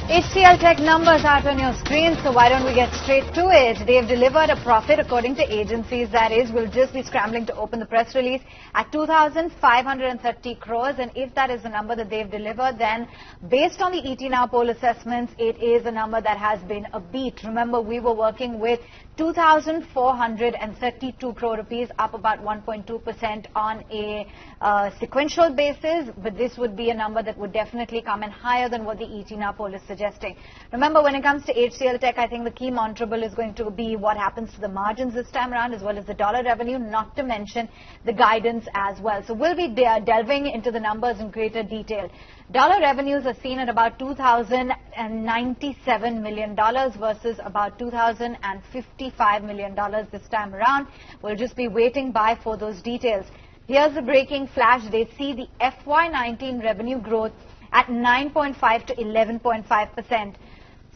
HCL Tech numbers out on your screen, so why don't we get straight to it? They've delivered a profit according to agencies, that is, we'll just be scrambling to open the press release at 2,530 crores, and if that is the number that they've delivered, then based on the ET Now poll assessments, it is a number that has been a beat. Remember, we were working with 2,432 crore rupees, up about 1.2% on a sequential basis, but this would be a number that would definitely come in higher than what the ET Now poll is suggesting. Remember, when it comes to HCL Tech, I think the key monitorable is going to be what happens to the margins this time around, as well as the dollar revenue, not to mention the guidance as well. So we'll be delving into the numbers in greater detail. Dollar revenues are seen at about $2,097 million versus about $2,055 million this time around. We'll just be waiting by for those details. Here's the breaking flash. They see the FY19 revenue growth at 9.5 to 11.5%.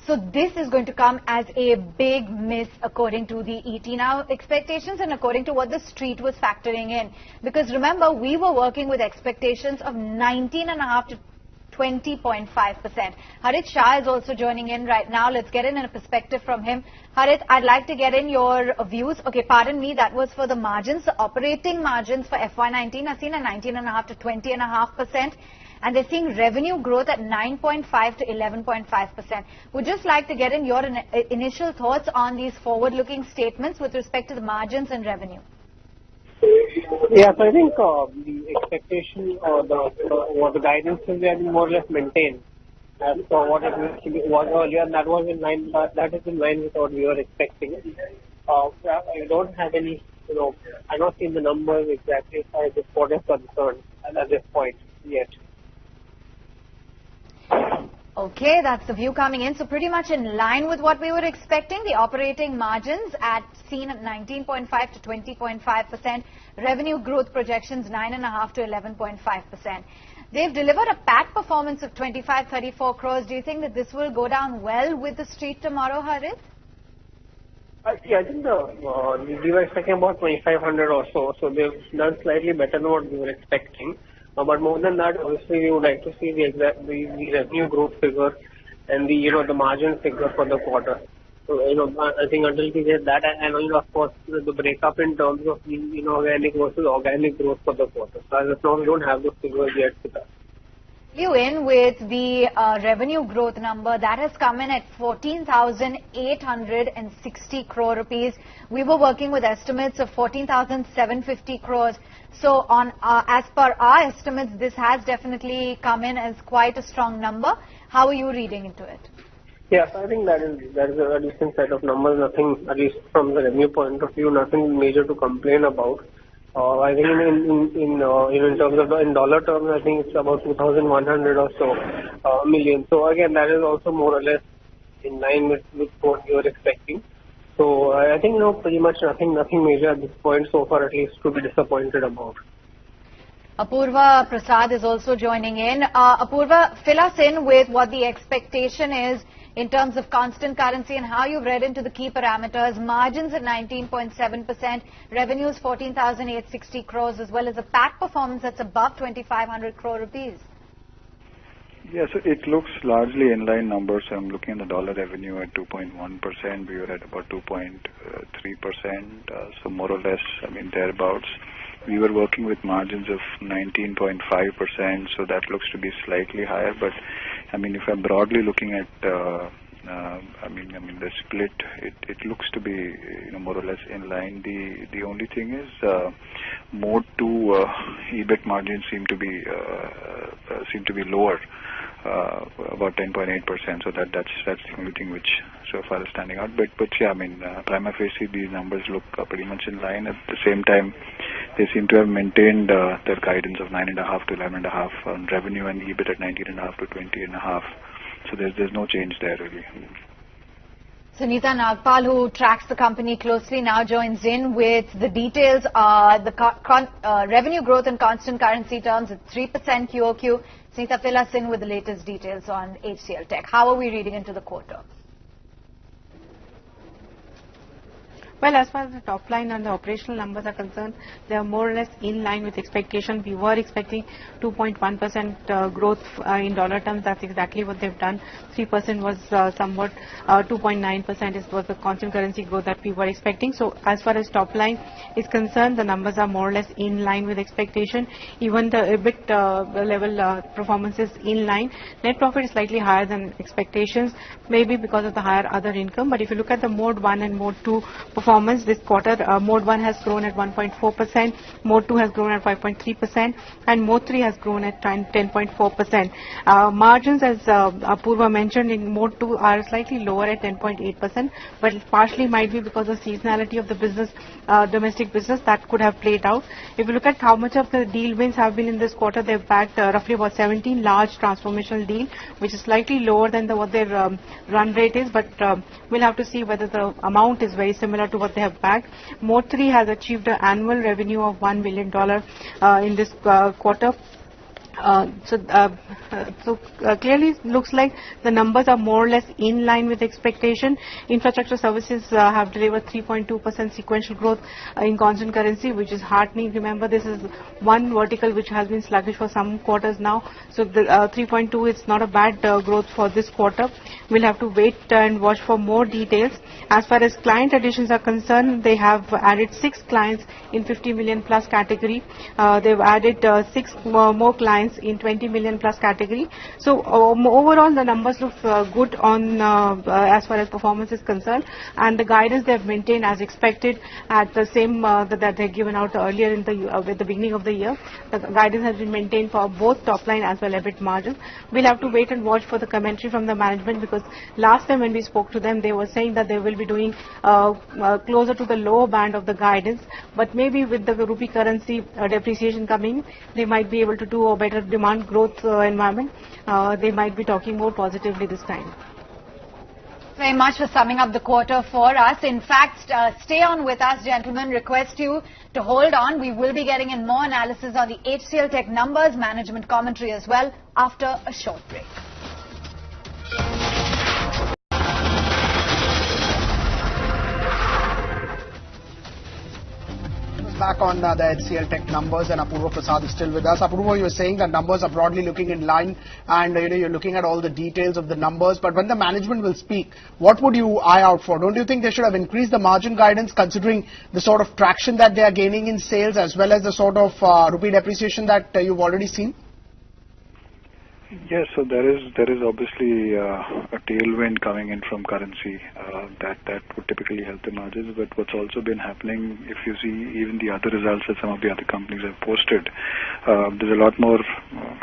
So this is going to come as a big miss according to the ET Now expectations and according to what the street was factoring in. Because remember, we were working with expectations of 19.5 to 20.5%. Harit Shah is also joining in right now. Let's get in a perspective from him. Harit, I'd like to get in your views. Okay, pardon me, that was for the margins. The operating margins for FY19 are seen at 19.5 to 20.5%. And they're seeing revenue growth at 9.5 to 11.5%. Would just like to get in your initial thoughts on these forward-looking statements with respect to the margins and revenue. Yeah, so I think the expectation or the guidance is more or less maintained as for what it was earlier. That was in line. That is in line with what we were expecting. I don't have any, I've not seen the numbers exactly as far as this quarter is concerned at this point yet. Okay, that's the view coming in. So pretty much in line with what we were expecting. The operating margins seen at 19.5 to 20.5%. Revenue growth projections 9.5 to 11.5%. They've delivered a PAT performance of 2534 crores. Do you think that this will go down well with the street tomorrow, Harit? Yeah, I think we were expecting about 2,500 or so. So they've done slightly better than what we were expecting. But more than that, obviously, we would like to see the revenue growth figure and the margin figure for the quarter. So, I think until we get that, and of course, the breakup in terms of inorganic versus organic growth for the quarter. So as of now, we don't have those figures yet with us. You in with the revenue growth number that has come in at 14,860 crore rupees. We were working with estimates of 14,750 crores. So on as per our estimates, this has definitely come in as quite a strong number. How are you reading into it? Yes, I think that is a decent set of numbers. Nothing, at least from the revenue point of view, nothing major to complain about. I think in terms of in dollar terms, I think it's about 2,100 or so million. So again, that is also more or less in line with what we were expecting. So I think pretty much nothing major at this point so far, at least to be disappointed about. Apurva Prasad is also joining in. Apurva, fill us in with what the expectation is in terms of constant currency and how you've read into the key parameters. Margins at 19.7%, revenues 14,860 crores, as well as a PAT performance that's above 2,500 crore rupees. Yes, it looks largely in line numbers. I'm looking at the dollar revenue at 2.1%. We were at about 2.3%. So more or less, thereabouts. We were working with margins of 19.5%, so that looks to be slightly higher. But if I'm broadly looking at, the split, it looks to be, more or less in line. The only thing is, mode 2 EBIT margins seem to be lower, about 10.8%. So that's the only thing which so far is standing out. But yeah, prima facie these numbers look pretty much in line. At the same time, they seem to have maintained their guidance of 9.5 to 11.5 on revenue and EBIT at 19.5 to 20.5. So there's no change there really. Sunita Nagpal, who tracks the company closely, now joins in with the details. The revenue growth in constant currency terms at 3% QOQ. Sunita, fill us in with the latest details on HCL Tech. How are we reading into the quarter? Well, as far as the top line and the operational numbers are concerned, they are more or less in line with expectation. We were expecting 2.1% growth in dollar terms. That's exactly what they've done. 3% was somewhat 2.9% was the constant currency growth that we were expecting. So as far as top line is concerned, the numbers are more or less in line with expectation. Even the EBIT level performance is in line. Net profit is slightly higher than expectations, maybe because of the higher other income. But if you look at the Mode 1 and Mode 2 performance this quarter, Mode 1 has grown at 1.4%, Mode 2 has grown at 5.3%, and Mode 3 has grown at 10.4%. Margins, as Apurva mentioned, in Mode 2 are slightly lower at 10.8%, but it partially might be because of seasonality of the business, domestic business, that could have played out. If you look at how much of the deal wins have been in this quarter, they've backed roughly about 17 large transformational deals, which is slightly lower than what their run rate is, but we'll have to see whether the amount is very similar to what they have backed. Mode 3 has achieved an annual revenue of $1 billion in this quarter. Clearly looks like the numbers are more or less in line with expectation. Infrastructure services have delivered 3.2% sequential growth in constant currency, which is heartening. Remember, this is one vertical which has been sluggish for some quarters now. So the 3.2 is not a bad growth for this quarter. We'll have to wait and watch for more details. As far as client additions are concerned, they have added 6 clients in 50 million plus category. They've added 6 more clients in 20 million plus category. So overall the numbers look good on as far as performance is concerned, and the guidance they have maintained as expected at the same that they given out earlier in the at the beginning of the year. The guidance has been maintained for both top line as well EBIT margins. We'll have to wait and watch for the commentary from the management, because last time when we spoke to them, they were saying that they will be doing closer to the lower band of the guidance, but maybe with the rupee currency depreciation coming, they might be able to do a better demand growth environment. They might be talking more positively this time. Very much for summing up the quarter for us. In fact, stay on with us, gentlemen. Request you to hold on. We will be getting in more analysis on the HCL Tech numbers, management commentary as well, after a short break. Back on the HCL Tech numbers, and Apurva Prasad is still with us. Apurva, you were saying that numbers are broadly looking in line, and you're looking at all the details of the numbers. But when the management will speak, what would you eye out for? Don't you think they should have increased the margin guidance, considering the sort of traction that they are gaining in sales, as well as the sort of rupee depreciation that you've already seen? Yes, so there is obviously a tailwind coming in from currency that would typically help the margins. But what's also been happening, if you see even the other results that some of the other companies have posted, there's a lot more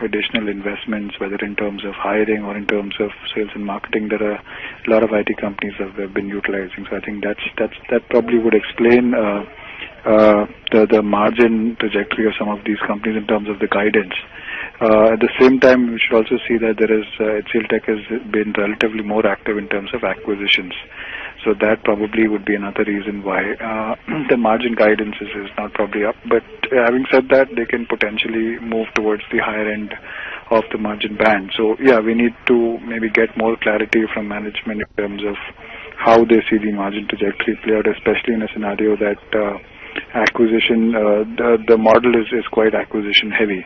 additional investments, whether in terms of hiring or in terms of sales and marketing, that a lot of IT companies have been utilizing. So I think that probably would explain the margin trajectory of some of these companies in terms of the guidance. At the same time, we should also see that there is HCL Tech has been relatively more active in terms of acquisitions. So that probably would be another reason why the margin guidance is not probably up. But having said that, they can potentially move towards the higher end of the margin band. So yeah, we need to maybe get more clarity from management in terms of how they see the margin trajectory play out, especially in a scenario that acquisition, the model is quite acquisition heavy.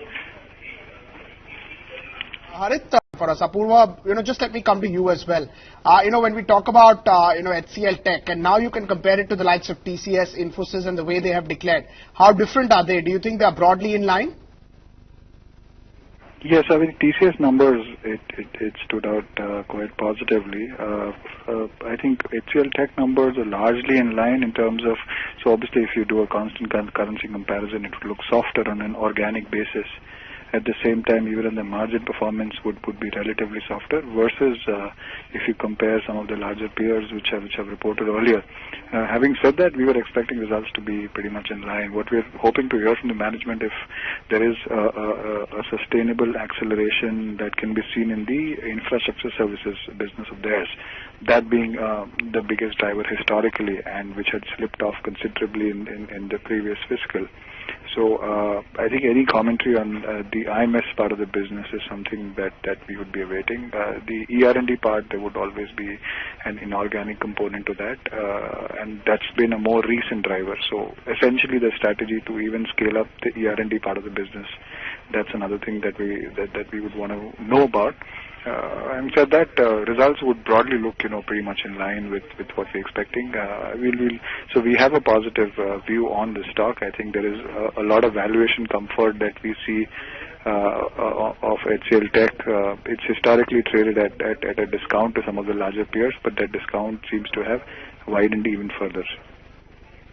Harit, for us, Apurva, just let me come to you as well. When we talk about, HCL Tech, and now you can compare it to the likes of TCS, Infosys, and the way they have declared, how different are they? Do you think they are broadly in line? Yes, I mean, TCS numbers, it stood out quite positively. I think HCL Tech numbers are largely in line in terms of, so obviously if you do a constant currency comparison, it would look softer on an organic basis. At the same time, even in the margin performance would be relatively softer versus if you compare some of the larger peers which have reported earlier. Having said that, we were expecting results to be pretty much in line. What we're hoping to hear from the management, if there is a sustainable acceleration that can be seen in the infrastructure services business of theirs, that being the biggest driver historically and which had slipped off considerably in the previous fiscal. So I think any commentary on the IMS part of the business is something that we would be awaiting. The ER&D part, there would always be an inorganic component to that, and that's been a more recent driver. So essentially the strategy to even scale up the ER&D part of the business, that's another thing that we would want to know about. And said that results would broadly look, pretty much in line with what we're expecting. So we have a positive view on the stock. I think there is a lot of valuation comfort that we see of HCL Tech. It's historically traded at a discount to some of the larger peers, but that discount seems to have widened even further.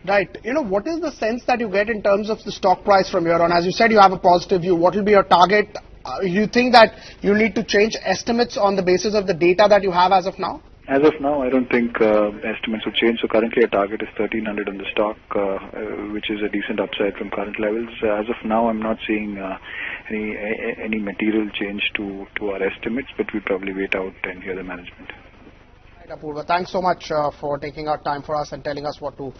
Right. What is the sense that you get in terms of the stock price from here on? As you said, you have a positive view. What will be your target? You think that you need to change estimates on the basis of the data that you have as of now? As of now, I don't think estimates will change. So currently our target is 1300 on the stock, which is a decent upside from current levels. As of now, I'm not seeing any material change to our estimates, but we'll probably wait out and hear the management. Right, Apurva, thanks so much for taking out time for us and telling us what do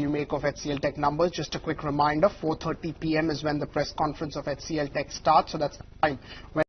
you make of HCL Tech numbers. Just a quick reminder, 4:30 p.m. is when the press conference of HCL Tech starts, so that's the time when